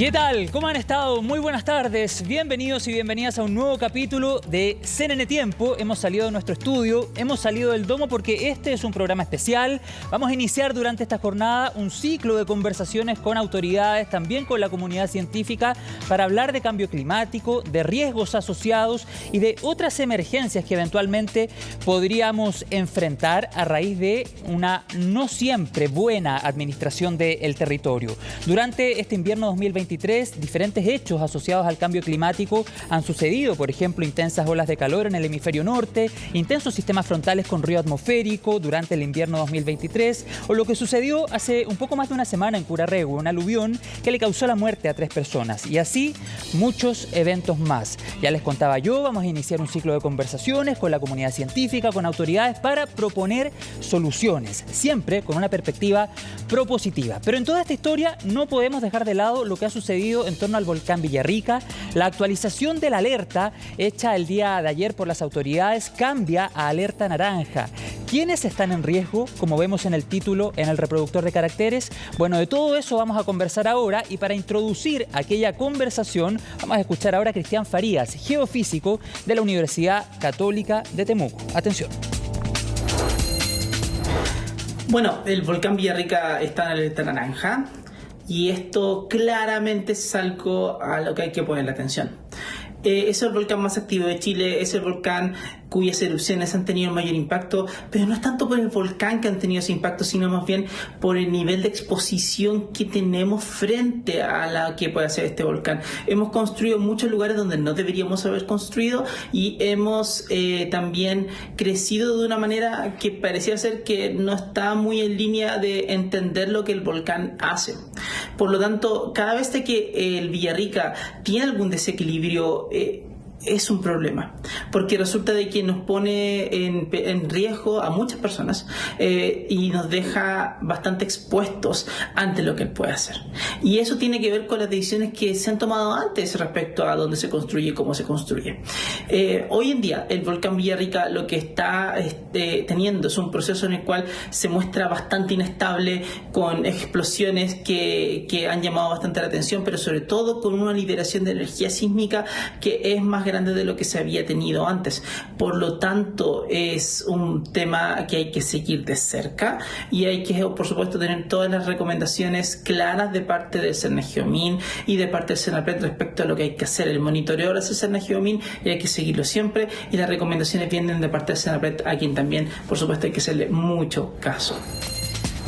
¿Qué tal? ¿Cómo han estado? Muy buenas tardes. Bienvenidos y bienvenidas a un nuevo capítulo de CNN Tiempo. Hemos salido de nuestro estudio, hemos salido del domo porque este es un programa especial. Vamos a iniciar durante esta jornada un ciclo de conversaciones con autoridades, también con la comunidad científica, para hablar de cambio climático, de riesgos asociados y de otras emergencias que eventualmente podríamos enfrentar a raíz de una no siempre buena administración del territorio. Durante este invierno 2023, diferentes hechos asociados al cambio climático han sucedido. Por ejemplo, intensas olas de calor en el hemisferio norte, intensos sistemas frontales con río atmosférico durante el invierno 2023, o lo que sucedió hace un poco más de una semana en Curarrehue, un aluvión que le causó la muerte a 3 personas. Y así, muchos eventos más. Ya les contaba yo, vamos a iniciar un ciclo de conversaciones con la comunidad científica, con autoridades, para proponer soluciones, siempre con una perspectiva propositiva. Pero en toda esta historia no podemos dejar de lado lo que ha sucedido en torno al volcán Villarrica. La actualización de la alerta hecha el día de ayer por las autoridades cambia a alerta naranja. ¿Quiénes están en riesgo? Como vemos en el título, en el reproductor de caracteres. Bueno, de todo eso vamos a conversar ahora, y para introducir aquella conversación vamos a escuchar ahora a Cristian Farías, geofísico de la Universidad Católica de Temuco. Atención. Bueno, el volcán Villarrica está en alerta naranja. Y esto claramente es algo a lo que hay que ponerle atención. Es el volcán más activo de Chile, es el volcán cuyas erupciones han tenido mayor impacto, pero no es tanto por el volcán que han tenido ese impacto, sino más bien por el nivel de exposición que tenemos frente a la que puede hacer este volcán. Hemos construido muchos lugares donde no deberíamos haber construido, y hemos también crecido de una manera que parecía ser que no está muy en línea de entender lo que el volcán hace. Por lo tanto, cada vez que el Villarrica tiene algún desequilibrio, es un problema, porque resulta de que nos pone en riesgo a muchas personas y nos deja bastante expuestos ante lo que él puede hacer. Y eso tiene que ver con las decisiones que se han tomado antes respecto a dónde se construye y cómo se construye. Hoy en día, el volcán Villarrica lo que está teniendo es un proceso en el cual se muestra bastante inestable, con explosiones que han llamado bastante la atención, pero sobre todo con una liberación de energía sísmica que es más grande de lo que se había tenido antes. Por lo tanto, es un tema que hay que seguir de cerca, y hay que, por supuesto, tener todas las recomendaciones claras de parte del CERNAGEOMIN y de parte del CENAPRED respecto a lo que hay que hacer. El monitoreo lo hace el CERNAGEOMIN y hay que seguirlo siempre, y las recomendaciones vienen de parte del CENAPRED, a quien también, por supuesto, hay que hacerle mucho caso.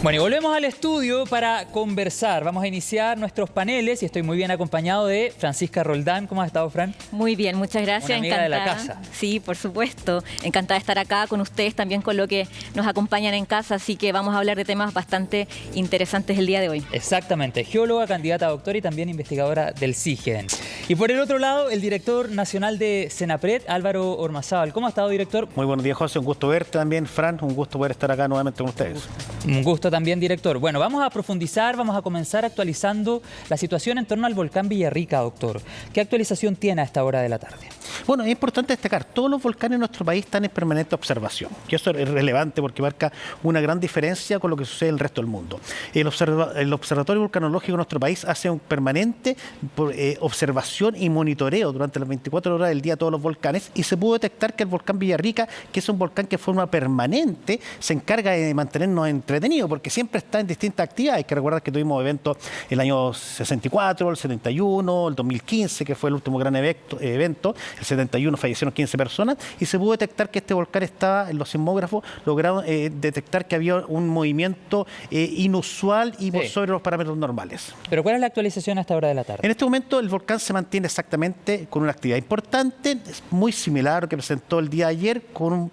Bueno, y volvemos al estudio para conversar. Vamos a iniciar nuestros paneles y estoy muy bien acompañado de Francisca Roldán. ¿Cómo has estado, Fran? Muy bien, muchas gracias. Una amiga encantada de la casa. Sí, por supuesto. Encantada de estar acá con ustedes, también con lo que nos acompañan en casa. Así que vamos a hablar de temas bastante interesantes el día de hoy. Exactamente. Geóloga, candidata a doctora y también investigadora del CIGEN. Y por el otro lado, el director nacional de CENAPRED, Álvaro Ormazábal. ¿Cómo ha estado, director? Muy buenos días, José. Un gusto verte también, Fran. Un gusto poder estar acá nuevamente con ustedes. Un gusto también, director. Bueno, vamos a profundizar, vamos a comenzar actualizando la situación en torno al volcán Villarrica, doctor. ¿Qué actualización tiene a esta hora de la tarde? Bueno, es importante destacar, todos los volcanes en nuestro país están en permanente observación. Y eso es relevante porque marca una gran diferencia con lo que sucede en el resto del mundo. El Observatorio Volcanológico de nuestro país hace un permanente observación y monitoreo durante las 24 horas del día de todos los volcanes, y se pudo detectar que el volcán Villarrica, que es un volcán que de forma permanente se encarga de mantenernos entretenidos, porque siempre está en distintas actividades. Hay que recordar que tuvimos eventos el año 64, el 71, el 2015, que fue el último gran evento. El 71 fallecieron 15 personas, y se pudo detectar que este volcán estaba, en los sismógrafos lograron detectar que había un movimiento inusual y por sobre los parámetros normales. ¿Pero cuál es la actualización a esta hora de la tarde? En este momento el volcán se mantiene exactamente con una actividad importante, es muy similar a lo que presentó el día de ayer, con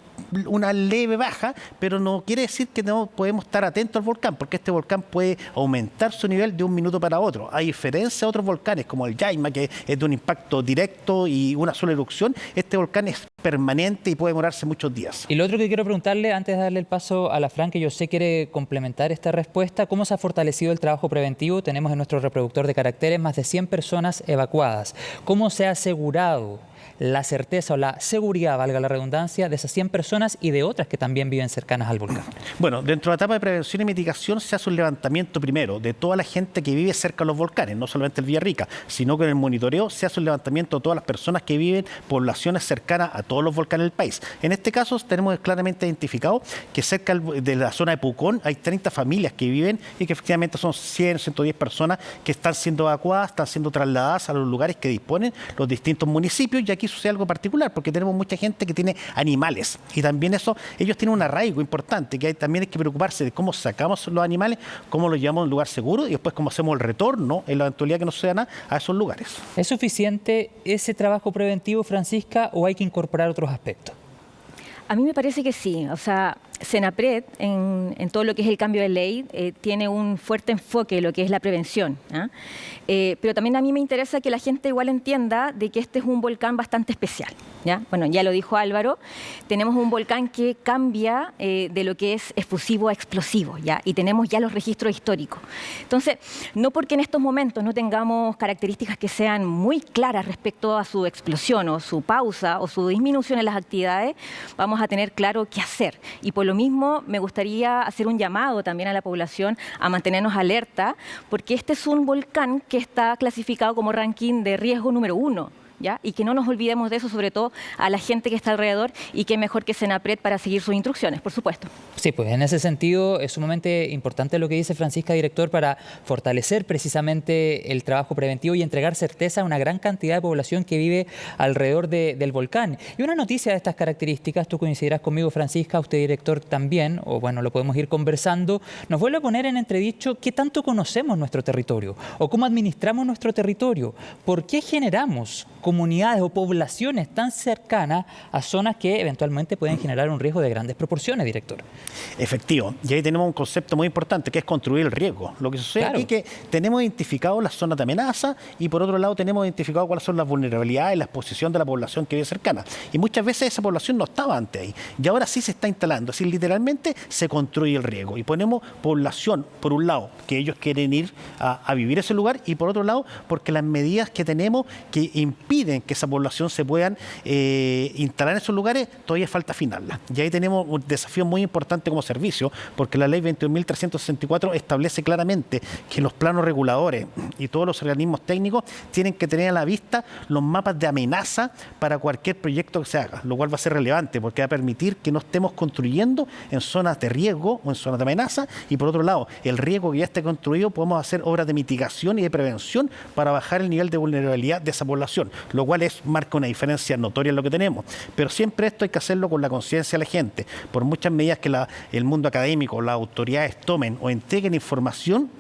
una leve baja, pero no quiere decir que no podemos estar atentos al volcán, porque este volcán puede aumentar su nivel de un minuto para otro. A diferencia de otros volcanes, como el Yaima, que es de un impacto directo y una sola erupción, este volcán es permanente y puede demorarse muchos días. Y lo otro que quiero preguntarle, antes de darle el paso a la Fran, que yo sé quiere complementar esta respuesta, ¿cómo se ha fortalecido el trabajo preventivo? Tenemos en nuestro reproductor de caracteres más de 100 personas evacuadas. ¿Cómo se ha asegurado la certeza o la seguridad, valga la redundancia, de esas 100 personas y de otras que también viven cercanas al volcán? Bueno, dentro de la etapa de prevención y mitigación se hace un levantamiento primero de toda la gente que vive cerca de los volcanes, no solamente el Villarrica, sino que en el monitoreo se hace un levantamiento de todas las personas que viven poblaciones cercanas a todos los volcanes del país. En este caso tenemos claramente identificado que cerca de la zona de Pucón hay 30 familias que viven y que efectivamente son 100, 110 personas que están siendo evacuadas, están siendo trasladadas a los lugares que disponen los distintos municipios, y aquí sucede algo particular porque tenemos mucha gente que tiene animales y también eso, ellos tienen un arraigo importante que también hay que preocuparse de cómo sacamos los animales, cómo los llevamos a un lugar seguro y después cómo hacemos el retorno en la eventualidad que no suceda nada a esos lugares. ¿Es suficiente ese trabajo preventivo, Francisca, o hay que incorporar otros aspectos? A mí me parece que sí. O sea, Senapred, en todo lo que es el cambio de ley, tiene un fuerte enfoque en lo que es la prevención, ¿ah? Pero también a mí me interesa que la gente igual entienda de que este es un volcán bastante especial, ¿ya? Bueno, ya lo dijo Álvaro, tenemos un volcán que cambia de lo que es efusivo a explosivo, ¿ya? Y tenemos ya los registros históricos. Entonces, no porque en estos momentos no tengamos características que sean muy claras respecto a su explosión o su pausa o su disminución en las actividades, vamos a tener claro qué hacer. Y por lo mismo, me gustaría hacer un llamado también a la población a mantenernos alerta, porque este es un volcán que está clasificado como ranking de riesgo número 1. ¿Ya? Y que no nos olvidemos de eso, sobre todo a la gente que está alrededor, y que mejor que Senapred para seguir sus instrucciones, por supuesto. Sí, pues en ese sentido es sumamente importante lo que dice Francisca, director, para fortalecer precisamente el trabajo preventivo y entregar certeza a una gran cantidad de población que vive alrededor del volcán. Y una noticia de estas características, tú coincidirás conmigo, Francisca, usted, director, también, o bueno, lo podemos ir conversando, nos vuelve a poner en entredicho qué tanto conocemos nuestro territorio o cómo administramos nuestro territorio, por qué generamos comunidades o poblaciones tan cercanas a zonas que eventualmente pueden generar un riesgo de grandes proporciones, director. Efectivo. Y ahí tenemos un concepto muy importante que es construir el riesgo. Lo que sucede aquí es que tenemos identificado las zonas de amenaza y por otro lado tenemos identificado cuáles son las vulnerabilidades y la exposición de la población que vive cercana. Y muchas veces esa población no estaba antes ahí. Y ahora sí se está instalando. Es decir, literalmente se construye el riesgo. Y ponemos población, por un lado, que ellos quieren ir a vivir ese lugar, y por otro lado, porque las medidas que tenemos que impiden que esa población se puedan instalar en esos lugares, todavía falta afinarla. Y ahí tenemos un desafío muy importante como servicio, porque la ley 21.364 establece claramente que los planos reguladores y todos los organismos técnicos tienen que tener a la vista los mapas de amenaza para cualquier proyecto que se haga, lo cual va a ser relevante porque va a permitir que no estemos construyendo en zonas de riesgo o en zonas de amenaza, y por otro lado, el riesgo que ya esté construido, podemos hacer obras de mitigación y de prevención para bajar el nivel de vulnerabilidad de esa población, lo cual marca una diferencia notoria en lo que tenemos. Pero siempre esto hay que hacerlo con la conciencia de la gente. Por muchas medidas que el mundo académico, las autoridades tomen o entreguen información,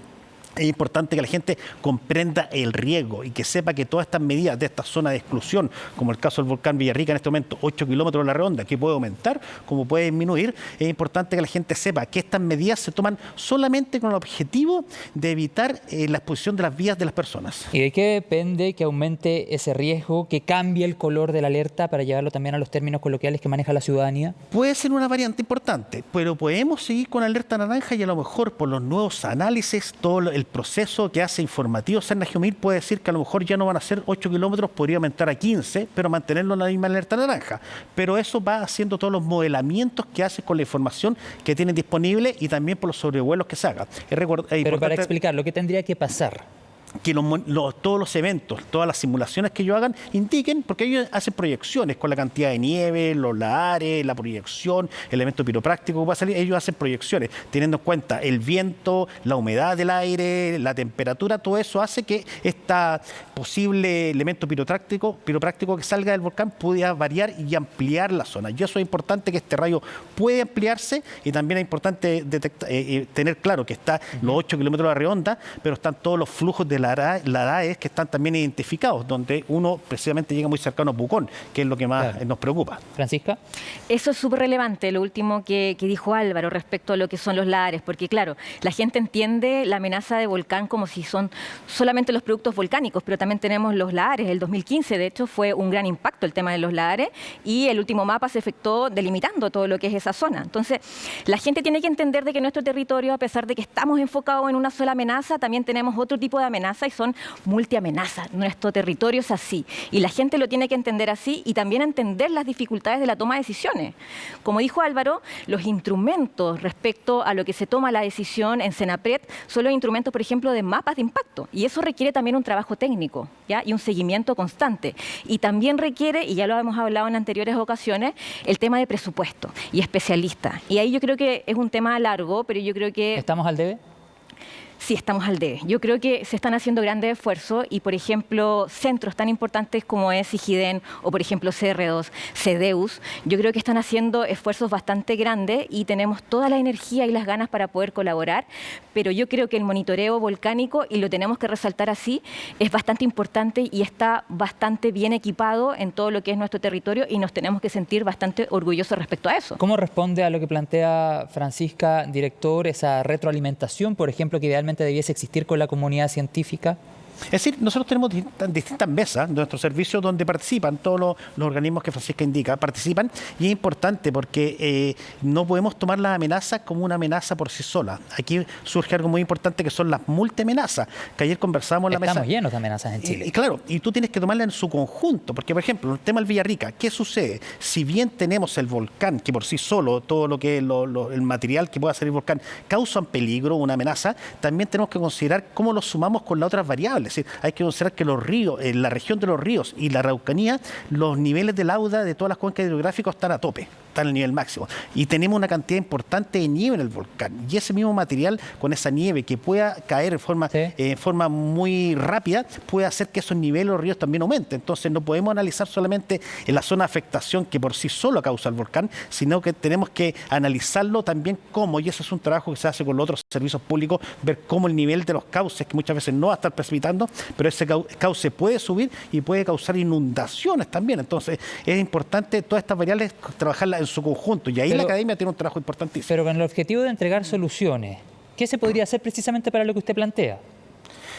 es importante que la gente comprenda el riesgo y que sepa que todas estas medidas de esta zona de exclusión, como el caso del volcán Villarrica en este momento, 8 kilómetros de la redonda, que puede aumentar, como puede disminuir, es importante que la gente sepa que estas medidas se toman solamente con el objetivo de evitar la exposición de las vidas de las personas. ¿Y de qué depende que aumente ese riesgo, que cambie el color de la alerta para llevarlo también a los términos coloquiales que maneja la ciudadanía? Puede ser una variante importante, pero podemos seguir con alerta naranja y a lo mejor por los nuevos análisis, todo el proceso que hace informativo Serna Geomil puede decir que a lo mejor ya no van a ser 8 kilómetros, podría aumentar a 15, pero mantenerlo en la misma alerta naranja. Pero eso va haciendo todos los modelamientos que hace con la información que tienen disponible y también por los sobrevuelos que se hagan. Pero para explicarlo, ¿qué tendría que pasar? Que todos los eventos, todas las simulaciones que ellos hagan, indiquen, porque ellos hacen proyecciones con la cantidad de nieve, los lahares, la proyección, el elemento piropráctico que va a salir, ellos hacen proyecciones, teniendo en cuenta el viento, la humedad del aire, la temperatura, todo eso hace que este posible elemento piropráctico que salga del volcán pueda variar y ampliar la zona. Y eso es importante, que este rayo puede ampliarse, y también es importante tener claro que está los 8 kilómetros de la redonda, pero están todos los flujos de la ADAES que están también identificados, donde uno precisamente llega muy cercano a Pucón, que es lo que más nos preocupa. Francisca. Eso es súper relevante, lo último que dijo Álvaro respecto a lo que son los lahares, porque claro, la gente entiende la amenaza de volcán como si son solamente los productos volcánicos, pero también tenemos los lahares. El 2015, de hecho, fue un gran impacto el tema de los lahares, y el último mapa se efectuó delimitando todo lo que es esa zona. Entonces, la gente tiene que entender de que nuestro territorio, a pesar de que estamos enfocados en una sola amenaza, también tenemos otro tipo de amenaza amenaza y son multiamenazas. Nuestro territorio es así y la gente lo tiene que entender así y también entender las dificultades de la toma de decisiones. Como dijo Álvaro, los instrumentos respecto a lo que se toma la decisión en Senapred son los instrumentos, por ejemplo, de mapas de impacto y eso requiere también un trabajo técnico, ¿ya? Y un seguimiento constante. Y también requiere, y ya lo hemos hablado en anteriores ocasiones, el tema de presupuesto y especialistas. Y ahí yo creo que es un tema largo, pero yo creo que... ¿Estamos al debe? Sí, estamos al debe. Yo creo que se están haciendo grandes esfuerzos y, por ejemplo, centros tan importantes como es IGIDEN o, por ejemplo, CR2, CEDEUS, yo creo que están haciendo esfuerzos bastante grandes y tenemos toda la energía y las ganas para poder colaborar, pero yo creo que el monitoreo volcánico, y lo tenemos que resaltar así, es bastante importante y está bastante bien equipado en todo lo que es nuestro territorio y nos tenemos que sentir bastante orgullosos respecto a eso. ¿Cómo responde a lo que plantea Francisca, director, esa retroalimentación, por ejemplo, que idealmente debiese existir con la comunidad científica? Es decir, nosotros tenemos distintas mesas de nuestro servicio donde participan todos los organismos que Francisca indica, participan, y es importante porque no podemos tomar las amenazas como una amenaza por sí sola. Aquí surge algo muy importante que son las multiamenazas, que ayer conversamos en la mesa. Estamos llenos de amenazas en Chile. Y claro, y tú tienes que tomarla en su conjunto, porque por ejemplo, en el tema del Villarrica, ¿qué sucede? Si bien tenemos el volcán, que por sí solo, todo lo que es el material que pueda salir del volcán, causan peligro, una amenaza, también tenemos que considerar cómo lo sumamos con las otras variables. Es decir, hay que considerar que los ríos, en la región de los ríos y la Araucanía, los niveles de lauda de todas las cuencas hidrográficas están a tope, están al nivel máximo. Y tenemos una cantidad importante de nieve en el volcán. Y ese mismo material, con esa nieve que pueda caer en forma muy rápida, puede hacer que esos niveles de los ríos también aumenten. Entonces no podemos analizar solamente en la zona de afectación que por sí solo causa el volcán, sino que tenemos que analizarlo también cómo, y eso es un trabajo que se hace con los otros servicios públicos, ver cómo el nivel de los cauces, que muchas veces no va a estar precipitando, pero ese cauce puede subir y puede causar inundaciones también. Entonces es importante todas estas variables trabajarlas en su conjunto, y ahí la academia tiene un trabajo importantísimo. Pero con el objetivo de entregar soluciones, ¿qué se podría hacer precisamente para lo que usted plantea?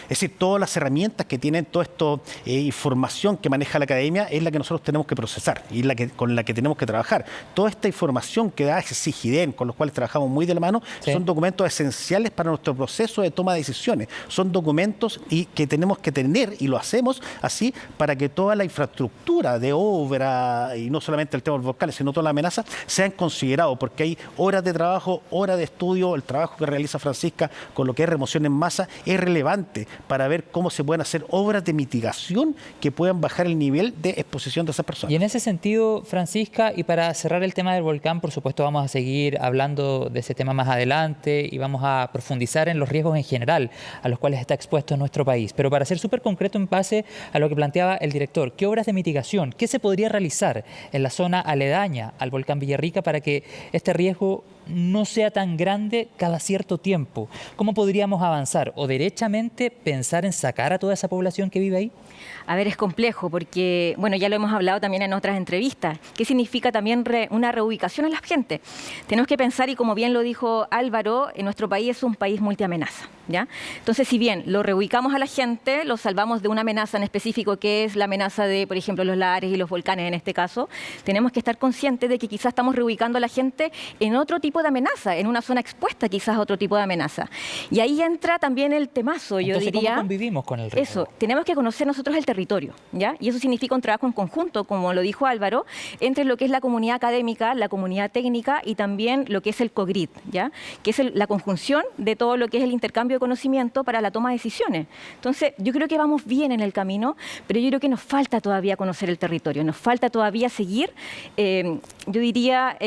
Es decir, todas las herramientas que tienen toda esta información que maneja la academia es la que nosotros tenemos que procesar y con la que tenemos que trabajar. Toda esta información que da SIGIDEN, con los cuales trabajamos muy de la mano, son documentos esenciales para nuestro proceso de toma de decisiones. Son documentos que tenemos que tener, y lo hacemos así, para que toda la infraestructura de obra, y no solamente el tema de los volcanes, sino toda la amenaza, sean considerados, porque hay horas de trabajo, horas de estudio. El trabajo que realiza Francisca con lo que es remoción en masa es relevante para ver cómo se pueden hacer obras de mitigación que puedan bajar el nivel de exposición de esas personas. Y en ese sentido, Francisca, y para cerrar el tema del volcán, por supuesto vamos a seguir hablando de ese tema más adelante y vamos a profundizar en los riesgos en general a los cuales está expuesto nuestro país. Pero para ser súper concreto en base a lo que planteaba el director, ¿qué obras de mitigación, qué se podría realizar en la zona aledaña al volcán Villarrica para que este riesgo no sea tan grande cada cierto tiempo? ¿Cómo podríamos avanzar o derechamente pensar en sacar a toda esa población que vive ahí? A ver, es complejo porque, bueno, ya lo hemos hablado también en otras entrevistas. ¿Qué significa también una reubicación a la gente? Tenemos que pensar, y como bien lo dijo Álvaro, nuestro país es un país multiamenaza, ¿ya? Entonces, si bien lo reubicamos a la gente, lo salvamos de una amenaza en específico, que es la amenaza de, por ejemplo, los lahares y los volcanes en este caso, tenemos que estar conscientes de que quizás estamos reubicando a la gente en otro tipo de amenaza, en una zona expuesta quizás a otro tipo de amenaza. Y ahí entra también el temazo, yo Entonces, diría. ¿cómo convivimos con el riesgo? Eso, tenemos que conocer nosotros el territorio, ¿ya? Y eso significa un trabajo en conjunto, como lo dijo Álvaro, entre lo que es la comunidad académica, la comunidad técnica y también lo que es el COGRID, ¿ya? Que es la conjunción de todo lo que es el intercambio de conocimiento para la toma de decisiones. Entonces, yo creo que vamos bien en el camino, pero yo creo que nos falta todavía conocer el territorio, nos falta todavía seguir, yo diría,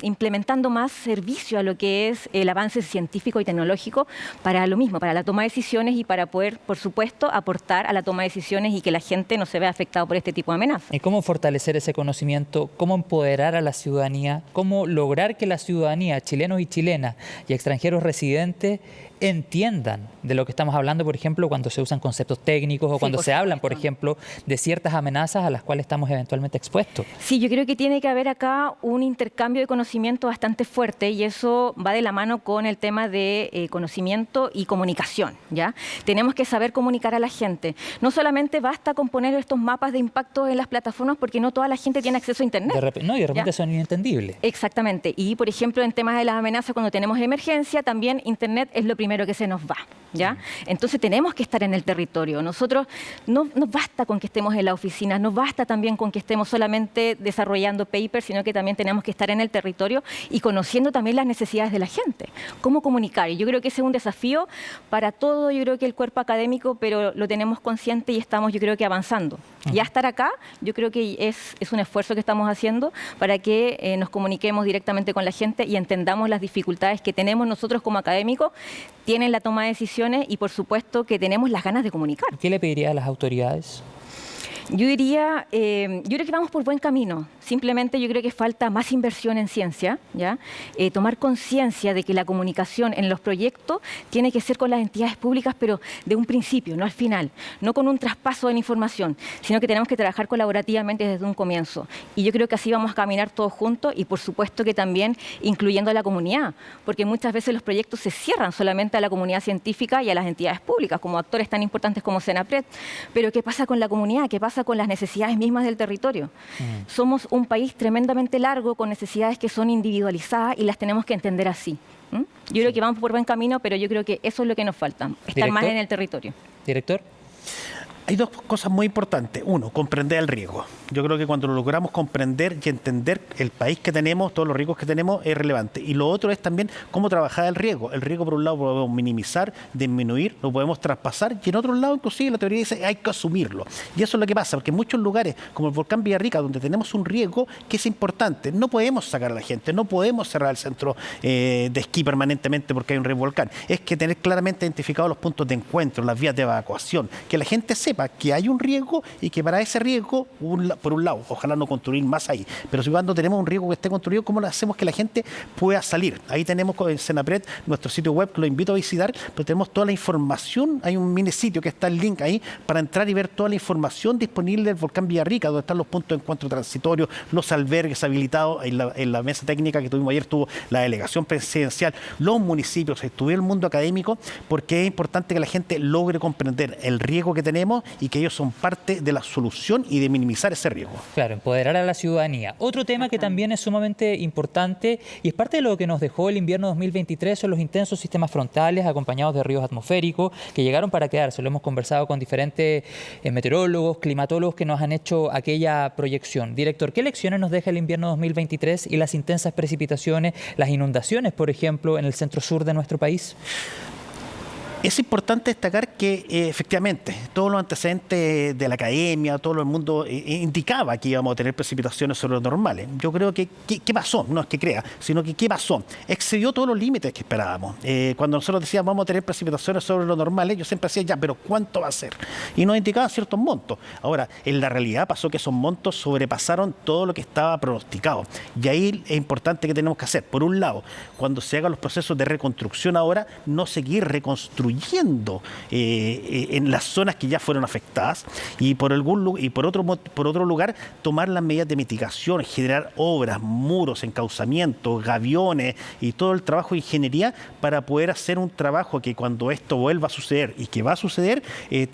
implementando más servicio a lo que es el avance científico y tecnológico para lo mismo, para la toma de decisiones y para poder, por supuesto, aportar a la toma de decisiones y que la gente no se vea afectada por este tipo de amenazas. ¿Y cómo fortalecer ese conocimiento? ¿Cómo empoderar a la ciudadanía? ¿Cómo lograr que la ciudadanía, chilenos y chilenas y extranjeros residentes, entiendan de lo que estamos hablando, por ejemplo, cuando se usan conceptos técnicos o cuando se hablan, por ejemplo, de ciertas amenazas a las cuales estamos eventualmente expuestos? Sí, yo creo que tiene que haber acá un intercambio de conocimiento bastante fuerte. importante y eso va de la mano con el tema de conocimiento y comunicación, ¿ya? Tenemos que saber comunicar a la gente. No solamente basta con poner estos mapas de impacto en las plataformas porque no toda la gente tiene acceso a Internet. Y de repente son inentendibles. Exactamente. Y, por ejemplo, en temas de las amenazas, cuando tenemos emergencia, también Internet es lo primero que se nos va, ¿ya? Entonces tenemos que estar en el territorio. Nosotros no basta con que estemos en la oficina, no basta también con que estemos solamente desarrollando papers, sino que también tenemos que estar en el territorio y conociendo también las necesidades de la gente. ¿Cómo comunicar? Y yo creo que ese es un desafío para todo, yo creo que el cuerpo académico, pero lo tenemos consciente y estamos, yo creo que avanzando. Ya estar acá, yo creo que es un esfuerzo que estamos haciendo para que nos comuniquemos directamente con la gente y entendamos las dificultades que tenemos nosotros como académicos, tienen la toma de decisiones y por supuesto que tenemos las ganas de comunicar. ¿Qué le pediría a las autoridades? Yo diría, yo creo que vamos por buen camino. Simplemente yo creo que falta más inversión en ciencia, ¿ya? Tomar conciencia de que la comunicación en los proyectos tiene que ser con las entidades públicas, pero de un principio, no al final, no con un traspaso de la información, sino que tenemos que trabajar colaborativamente desde un comienzo. Y yo creo que así vamos a caminar todos juntos y por supuesto que también incluyendo a la comunidad, porque muchas veces los proyectos se cierran solamente a la comunidad científica y a las entidades públicas, como actores tan importantes como Senapred. Pero ¿qué pasa con la comunidad? ¿Qué pasa con las necesidades mismas del territorio? Somos un país tremendamente largo con necesidades que son individualizadas y las tenemos que entender así. Yo creo que vamos por buen camino, pero yo creo que eso es lo que nos falta, estar más en el territorio. Director. Hay dos cosas muy importantes. Uno, comprender el riesgo. Yo creo que cuando lo logramos comprender y entender el país que tenemos, todos los riesgos que tenemos, es relevante. Y lo otro es también cómo trabajar el riesgo. El riesgo, por un lado, lo podemos minimizar, disminuir, lo podemos traspasar, y en otro lado, inclusive, la teoría dice hay que asumirlo. Y eso es lo que pasa, porque en muchos lugares, como el volcán Villarrica, donde tenemos un riesgo que es importante, no podemos sacar a la gente, no podemos cerrar el centro de esquí permanentemente porque hay un volcán. Es que tener claramente identificados los puntos de encuentro, las vías de evacuación, que la gente sepa que hay un riesgo y que para ese riesgo, por un lado, ojalá no construir más ahí, pero si cuando tenemos un riesgo que esté construido, ¿cómo lo hacemos que la gente pueda salir? Ahí tenemos con Senapred nuestro sitio web, que lo invito a visitar, pero tenemos toda la información, hay un mini sitio que está el link ahí para entrar y ver toda la información disponible del volcán Villarrica, donde están los puntos de encuentro transitorios, los albergues habilitados, en la mesa técnica que tuvimos ayer estuvo la delegación presidencial, los municipios, estuvo el mundo académico, porque es importante que la gente logre comprender el riesgo que tenemos y que ellos son parte de la solución y de minimizar ese riesgo. Claro, empoderar a la ciudadanía. Otro tema que también es sumamente importante y es parte de lo que nos dejó el invierno 2023 son los intensos sistemas frontales acompañados de ríos atmosféricos que llegaron para quedarse. Lo hemos conversado con diferentes meteorólogos, climatólogos que nos han hecho aquella proyección. Director, ¿qué lecciones nos deja el invierno 2023 y las intensas precipitaciones, las inundaciones, por ejemplo, en el centro sur de nuestro país? Es importante destacar que efectivamente todos los antecedentes de la academia, todo el mundo indicaba que íbamos a tener precipitaciones sobre lo normales. Yo creo que ¿qué pasó? No es que crea, sino que ¿qué pasó? Excedió todos los límites que esperábamos. Cuando nosotros decíamos vamos a tener precipitaciones sobre lo normales, yo siempre decía ya, pero ¿cuánto va a ser? Y nos indicaban ciertos montos. Ahora, en la realidad pasó que esos montos sobrepasaron todo lo que estaba pronosticado. Y ahí es importante que tenemos que hacer. Por un lado, cuando se hagan los procesos de reconstrucción ahora, no seguir reconstruyendo en las zonas que ya fueron afectadas y por otro lugar tomar las medidas de mitigación, generar obras, muros, encauzamientos, gaviones y todo el trabajo de ingeniería para poder hacer un trabajo que cuando esto vuelva a suceder y que va a suceder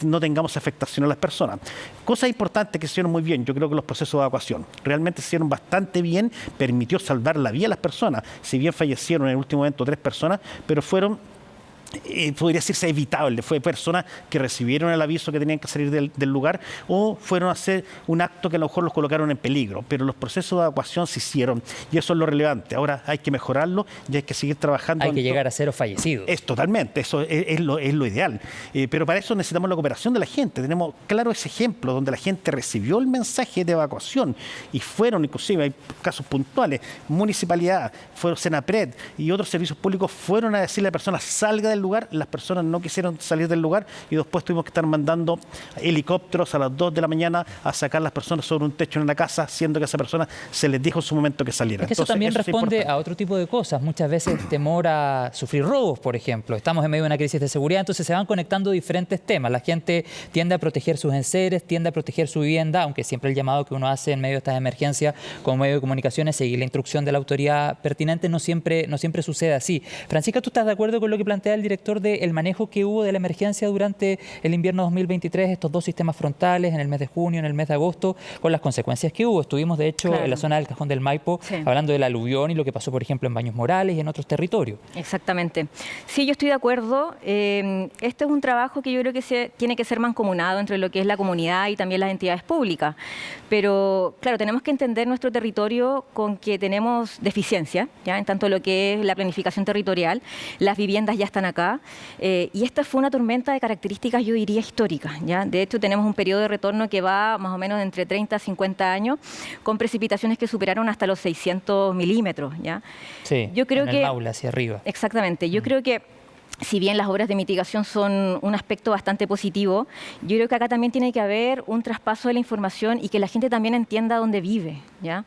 no tengamos afectación a las personas. Cosas importantes que se hicieron muy bien, yo creo que los procesos de evacuación realmente se hicieron bastante bien, permitió salvar la vida a las personas, si bien fallecieron en el último momento 3 personas, pero fueron podría decirse evitable, fue personas que recibieron el aviso que tenían que salir del lugar o fueron a hacer un acto que a lo mejor los colocaron en peligro, pero los procesos de evacuación se hicieron y eso es lo relevante. Ahora hay que mejorarlo y hay que seguir trabajando. Hay que llegar a 0 fallecidos. Es totalmente, eso es lo ideal, pero para eso necesitamos la cooperación de la gente. Tenemos claro ese ejemplo donde la gente recibió el mensaje de evacuación y fueron, inclusive hay casos puntuales, municipalidad, fueron Senapred y otros servicios públicos fueron a decirle a la persona salga del del lugar, las personas no quisieron salir del lugar y después tuvimos que estar mandando helicópteros a las 2 de la mañana a sacar a las personas sobre un techo en la casa, siendo que a esa persona se les dijo en su momento que saliera. Es que eso también responde a otro tipo de cosas. Muchas veces temor a sufrir robos, por ejemplo. Estamos en medio de una crisis de seguridad, entonces se van conectando diferentes temas. La gente tiende a proteger sus enseres, tiende a proteger su vivienda, aunque siempre el llamado que uno hace en medio de estas emergencias como medio de comunicación es seguir la instrucción de la autoridad pertinente. No siempre sucede así. Francisca, ¿tú estás de acuerdo con lo que plantea el director del manejo que hubo de la emergencia durante el invierno 2023, estos dos sistemas frontales en el mes de junio, en el mes de agosto, con las consecuencias que hubo? Estuvimos, de hecho, en la zona del Cajón del Maipo, hablando del aluvión y lo que pasó, por ejemplo, en Baños Morales y en otros territorios. Exactamente. Sí, yo estoy de acuerdo. Este es un trabajo que yo creo que tiene que ser mancomunado entre lo que es la comunidad y también las entidades públicas. Pero, claro, tenemos que entender nuestro territorio con que tenemos deficiencia, ¿ya? En tanto lo que es la planificación territorial, las viviendas ya están acá, y esta fue una tormenta de características, yo diría, históricas, ¿ya? De hecho, tenemos un periodo de retorno que va más o menos entre 30 a 50 años, con precipitaciones que superaron hasta los 600 milímetros, ¿ya? Sí, yo creo en el Maule hacia arriba. Exactamente. Yo creo que si bien las obras de mitigación son un aspecto bastante positivo, yo creo que acá también tiene que haber un traspaso de la información y que la gente también entienda dónde vive, ¿ya?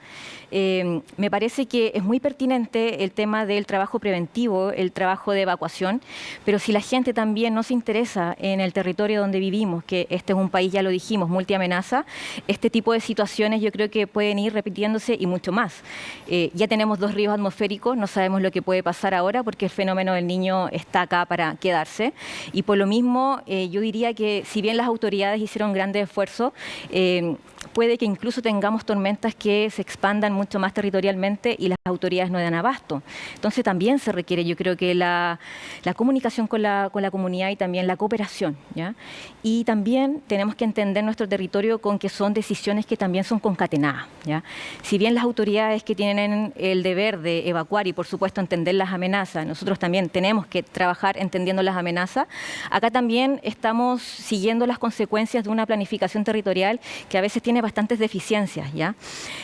Me parece que es muy pertinente el tema del trabajo preventivo, el trabajo de evacuación, pero si la gente también no se interesa en el territorio donde vivimos, que este es un país, ya lo dijimos, multiamenaza, este tipo de situaciones yo creo que pueden ir repitiéndose y mucho más. Ya tenemos 2 ríos atmosféricos, no sabemos lo que puede pasar ahora porque el fenómeno del Niño está acá para quedarse, y por lo mismo yo diría que si bien las autoridades hicieron grandes esfuerzos, puede que incluso tengamos tormentas que se expandan mucho más territorialmente y las autoridades no dan abasto. Entonces también se requiere, yo creo que la comunicación con la comunidad y también la cooperación, ¿ya? Y también tenemos que entender nuestro territorio con que son decisiones que también son concatenadas, ¿ya? Si bien las autoridades que tienen el deber de evacuar y por supuesto entender las amenazas, nosotros también tenemos que trabajar entendiendo las amenazas, acá también estamos siguiendo las consecuencias de una planificación territorial que a veces tiene bastantes deficiencias, ¿ya?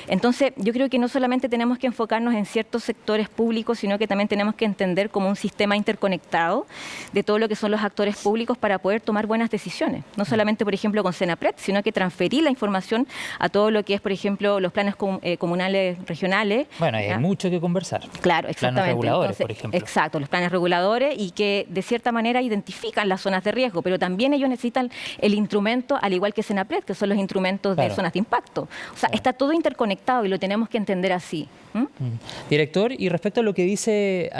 Entonces, yo creo que no solamente tenemos que enfocarnos en ciertos sectores públicos, sino que también tenemos que entender como un sistema interconectado de todo lo que son los actores públicos para poder tomar buenas decisiones. No solamente, por ejemplo, con Senapred, sino que transferir la información a todo lo que es, por ejemplo, los planes comunales regionales. Bueno, hay mucho que conversar. Claro, exactamente. Planes reguladores, entonces, por ejemplo. Exacto, los planes reguladores y que de cierta manera identifican las zonas de riesgo, pero también ellos necesitan el instrumento, al igual que Senapred, que son los instrumentos de zonas de impacto. O sea, está todo interconectado y lo tenemos que entender así. Director, y respecto a lo que dice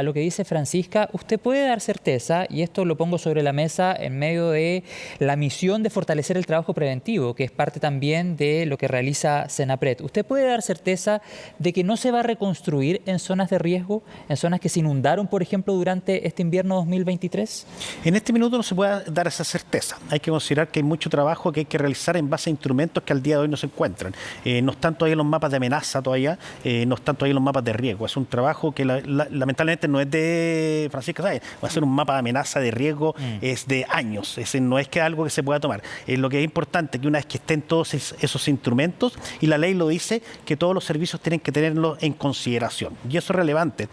Francisca, usted puede dar certeza, y esto lo pongo sobre la mesa en medio de la misión de fortalecer el trabajo preventivo, que es parte también de lo que realiza Senapred. ¿Usted puede dar certeza de que no se va a reconstruir en zonas de riesgo, en zonas que se inundaron, por ejemplo, durante este invierno 2023? En este minuto no se puede dar esa certeza. Hay que considerar que hay mucho trabajo que hay que realizar en base a instrumentos que al día de hoy no se encuentran. No están todavía los mapas de amenaza todavía, no están todavía los mapas de riesgo. Es un trabajo que lamentablemente no es de Francisca Sáenz. Va a ser un mapa de amenaza de riesgo, es de años. No es que algo que se pueda tomar. Lo que es importante es que una vez que estén todos esos instrumentos, y la ley lo dice, que todos los servicios tienen que tenerlo en consideración. Y eso es relevante,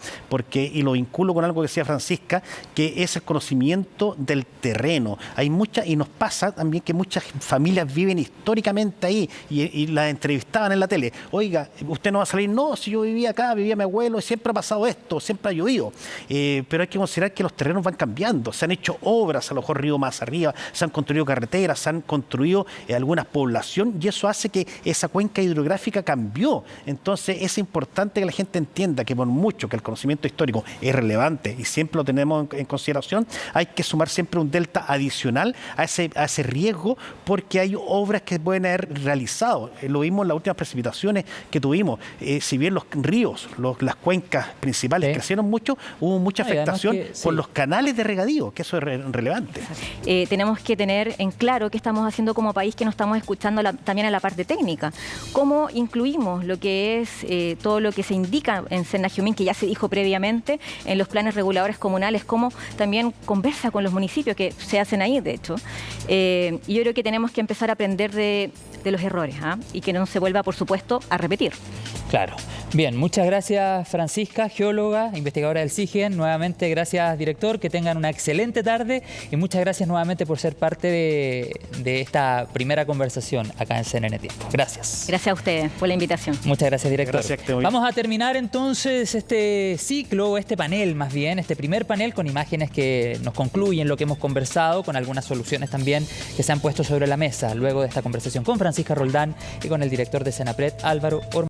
y lo vinculo con algo que decía Francisca, que es el conocimiento del terreno. Hay y nos pasa también que muchas familias viven históricamente ahí y las entrevistaban en la tele. Oiga, ¿usted no va a salir? No, si yo vivía acá, vivía mi abuelo, y siempre ha pasado esto, siempre ha llovido. Pero hay que considerar que los terrenos van cambiando. Se han hecho obras, a lo mejor río más arriba, se han construido carreteras, se han construido algunas poblaciones, y eso hace que esa cuenca hidrográfica cambió. Entonces es importante que la gente entienda que por mucho que el conocimiento histórico es relevante y siempre lo tenemos en consideración, hay que sumar siempre un delta adicional a ese riesgo, porque hay obras que pueden haber realizado. Lo vimos en las últimas precipitaciones que tuvimos. Si bien los ríos, las cuencas principales crecieron mucho, hubo mucha afectación por los canales de regadío, que eso es relevante. Tenemos que tener en claro qué estamos haciendo como país, que no estamos escuchando también a la parte técnica. ¿Cómo incluimos lo que es todo lo que se indica en Senajumín, que ya se dijo previamente, en los planes reguladores comunales? ¿Cómo también conversa con los municipios que se hacen ahí, de hecho? Y yo creo que tenemos que empezar a aprender de los errores, y que no se vuelva, por supuesto, a repetir. Claro. Bien, muchas gracias Francisca, geóloga, investigadora del CIGEN. Nuevamente gracias director, que tengan una excelente tarde y muchas gracias nuevamente por ser parte de esta primera conversación acá en CNN Tiempo. Gracias. Gracias a ustedes por la invitación. Muchas gracias director. Gracias, vamos a terminar entonces este ciclo, este panel más bien, este primer panel con imágenes que nos concluyen lo que hemos conversado, con algunas soluciones también que se han puesto sobre la mesa luego de esta conversación con Francisca Roldán y con el director de Senapred, Álvaro Ormazábal.